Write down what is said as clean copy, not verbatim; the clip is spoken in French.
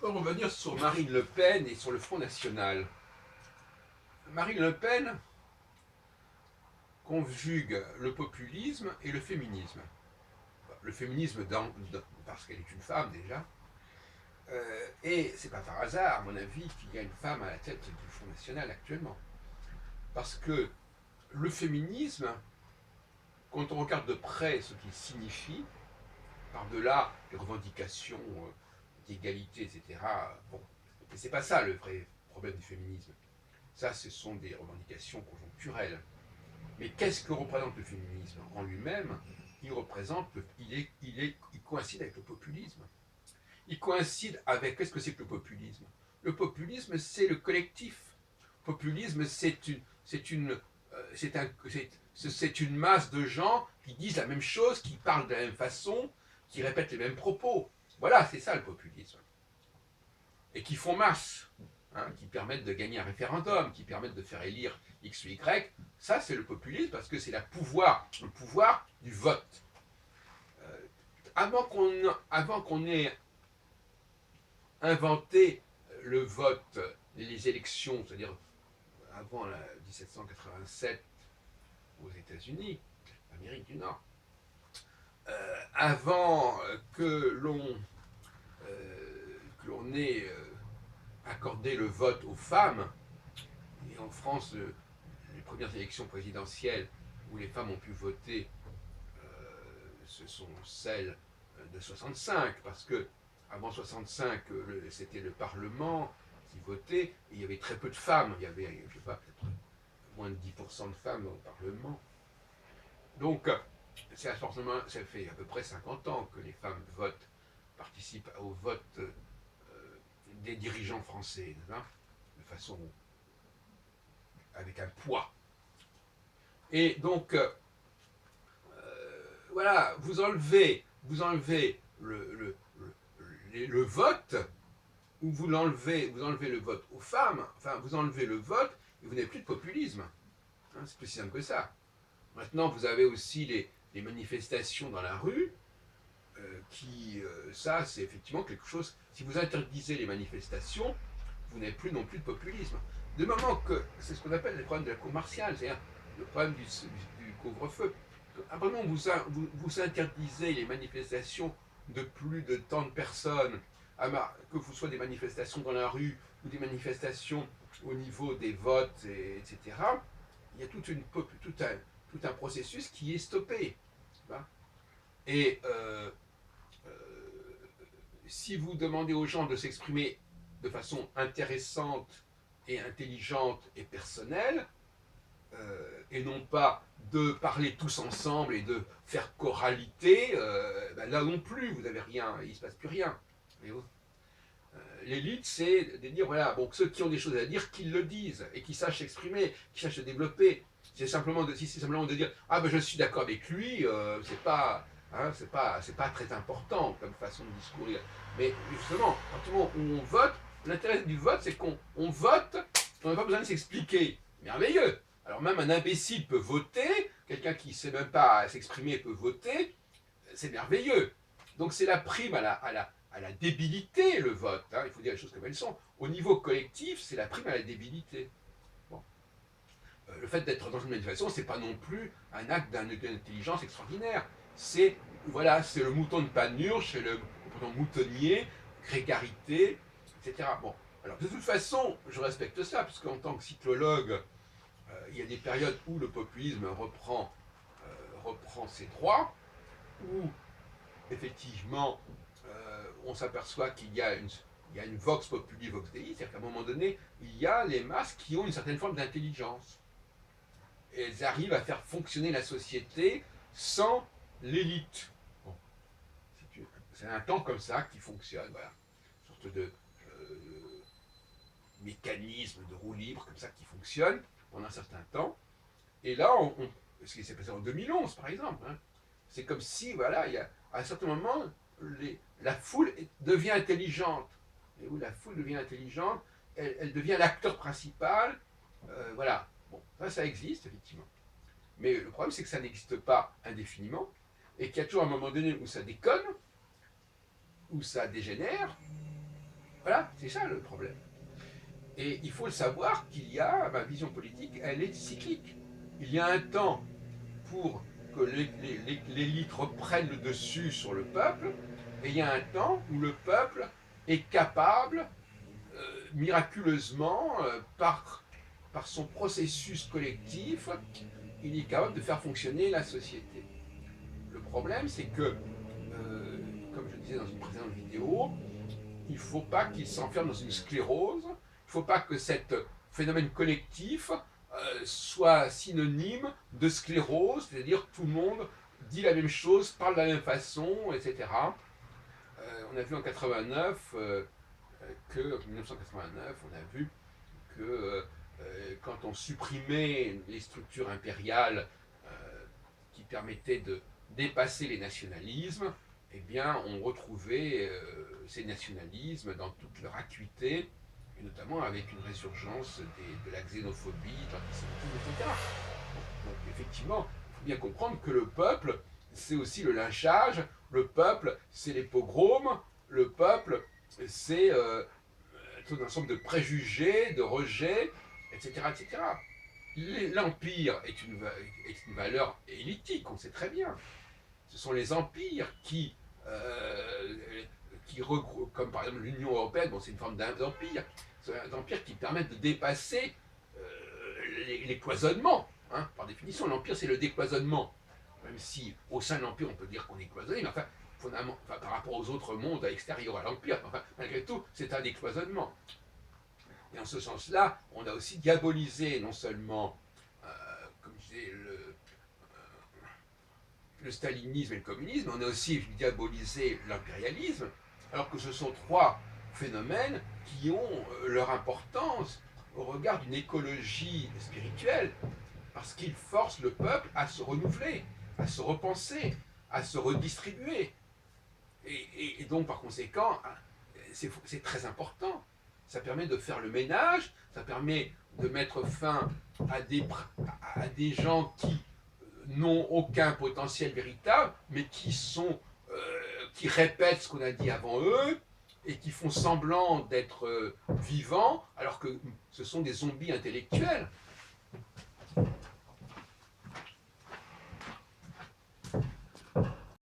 On va revenir sur Marine Le Pen et sur le Front National. Marine Le Pen conjugue le populisme et le féminisme. Le féminisme parce qu'elle est une femme déjà. Et c'est pas par hasard, à mon avis, qu'il y a une femme à la tête du Front National actuellement. Parce que le féminisme, quand on regarde de près ce qu'il signifie, par-delà les revendications d'égalité, etc., bon, mais c'est pas ça le vrai problème du féminisme. Ça, ce sont des revendications conjoncturelles. Mais qu'est-ce que représente le féminisme en lui-même? Il coïncide avec le populisme. Il coïncide avec, qu'est-ce que c'est que le populisme? Le populisme, c'est le collectif. Le populisme, c'est une masse de gens qui disent la même chose, qui parlent de la même façon, qui répètent les mêmes propos. Voilà, c'est ça le populisme. Et qui font masse, hein, qui permettent de gagner un référendum, qui permettent de faire élire X ou Y. Ça, c'est le populisme parce que c'est le pouvoir du vote. Avant qu'on ait inventé le vote, les élections, c'est-à-dire avant 1787 aux États-Unis, Amérique du Nord, avant que l'on ait accordé le vote aux femmes, et en France, les premières élections présidentielles où les femmes ont pu voter, ce sont celles de 65, parce que avant 65, c'était le Parlement qui votait, et il y avait très peu de femmes. Il y avait, je ne sais pas, peut-être moins de 10% de femmes au Parlement. Donc, ça fait à peu près 50 ans que les femmes participent au vote des dirigeants français, hein, de façon avec un poids. Et donc, voilà, vous enlevez le vote, ou vous enlevez le vote aux femmes, enfin, vous enlevez le vote, et vous n'avez plus de populisme. Hein, c'est plus simple que ça. Maintenant, vous avez aussi les manifestations dans la rue, ça, c'est effectivement quelque chose. Si vous interdisez les manifestations, vous n'avez plus non plus de populisme. De moment que c'est ce qu'on appelle les problèmes de la cour martiale, c'est-à-dire le problème du couvre-feu. Après, vous interdisez les manifestations de plus de tant de personnes, que ce soit des manifestations dans la rue ou des manifestations au niveau des votes, etc. Il y a tout un processus qui est stoppé. Et si vous demandez aux gens de s'exprimer de façon intéressante et intelligente et personnelle, et non pas de parler tous ensemble et de faire choralité, ben là non plus, vous n'avez rien, il ne se passe plus rien. L'élite, c'est de dire, voilà, bon, ceux qui ont des choses à dire, qu'ils le disent, et qui sachent s'exprimer, qui sachent se développer. Si c'est simplement de dire, ah ben je suis d'accord avec lui, c'est pas, hein, c'est pas très important comme façon de discourir. Mais justement, à partir du moment où on vote, l'intérêt du vote, c'est qu'on vote, on n'a pas besoin de s'expliquer. Merveilleux. Alors même un imbécile peut voter, quelqu'un qui ne sait même pas s'exprimer peut voter, c'est merveilleux. Donc c'est la prime à la débilité, le vote. Hein, il faut dire les choses comme elles sont. Au niveau collectif, c'est la prime à la débilité. Bon. Le fait d'être dans une manifestation, c'est pas non plus un acte d'intelligence extraordinaire. C'est voilà, c'est le mouton de Panurge, c'est le moutonnier, grégarité, etc. Bon, alors de toute façon, je respecte ça, parce qu'en tant que cyclologue, il y a des périodes où le populisme reprend ses droits, où effectivement on s'aperçoit qu'il y a une vox populi, vox dei, c'est-à-dire qu'à un moment donné, il y a les masses qui ont une certaine forme d'intelligence. Et elles arrivent à faire fonctionner la société sans l'élite. Bon. C'est un temps comme ça qui fonctionne, voilà. Une sorte de mécanisme de roue libre comme ça qui fonctionne pendant un certain temps. Et là, ce qui s'est passé en 2011, par exemple, hein, c'est comme si, voilà, à un certain moment, la foule devient intelligente. Et où la foule devient intelligente, elle devient l'acteur principal. Voilà. Bon, ça existe, effectivement. Mais le problème, c'est que ça n'existe pas indéfiniment, et qu'il y a toujours un moment donné où ça déconne, où ça dégénère, Voilà, c'est ça le problème. Et il faut le savoir qu'il y a, ma vision politique, elle est cyclique. Il y a un temps pour que l'élite reprenne le dessus sur le peuple, et il y a un temps où le peuple est capable, miraculeusement, par son processus collectif, il est capable de faire fonctionner la société. Le problème, c'est que, comme je disais dans une précédente vidéo, il ne faut pas qu'il s'enferme dans une sclérose, il ne faut pas que cet phénomène collectif soit synonyme de sclérose, c'est-à-dire tout le monde dit la même chose, parle de la même façon, etc. On a vu en 89 1989, on a vu que quand on supprimait les structures impériales qui permettaient de dépasser les nationalismes, eh bien, on retrouvait ces nationalismes dans toute leur acuité, et notamment avec une résurgence de la xénophobie, de l'antisémitisme, etc. Donc, effectivement, il faut bien comprendre que le peuple, c'est aussi le lynchage, le peuple, c'est les pogroms, le peuple, c'est tout un ensemble de préjugés, de rejets, etc. etc. L'empire est une valeur élitique, on sait très bien. Ce sont les empires qui regroupent, comme par exemple l'Union européenne, bon, c'est une forme d'empire, c'est un empire qui permettent de dépasser les cloisonnements. Hein. Par définition, l'empire, c'est le décloisonnement. Même si au sein de l'empire, on peut dire qu'on est cloisonné, mais enfin, par rapport aux autres mondes extérieurs à l'empire, enfin, malgré tout, c'est un décloisonnement. Et en ce sens-là, on a aussi diabolisé non seulement, comme je disais, le stalinisme et le communisme, on a aussi diabolisé l'impérialisme, alors que ce sont trois phénomènes qui ont leur importance au regard d'une écologie spirituelle, parce qu'ils forcent le peuple à se renouveler, à se repenser, à se redistribuer. Et donc, par conséquent, c'est très important. Ça permet de faire le ménage, ça permet de mettre fin à des gens qui n'ont aucun potentiel véritable, mais qui répètent ce qu'on a dit avant eux et qui font semblant d'être vivants, alors que ce sont des zombies intellectuels.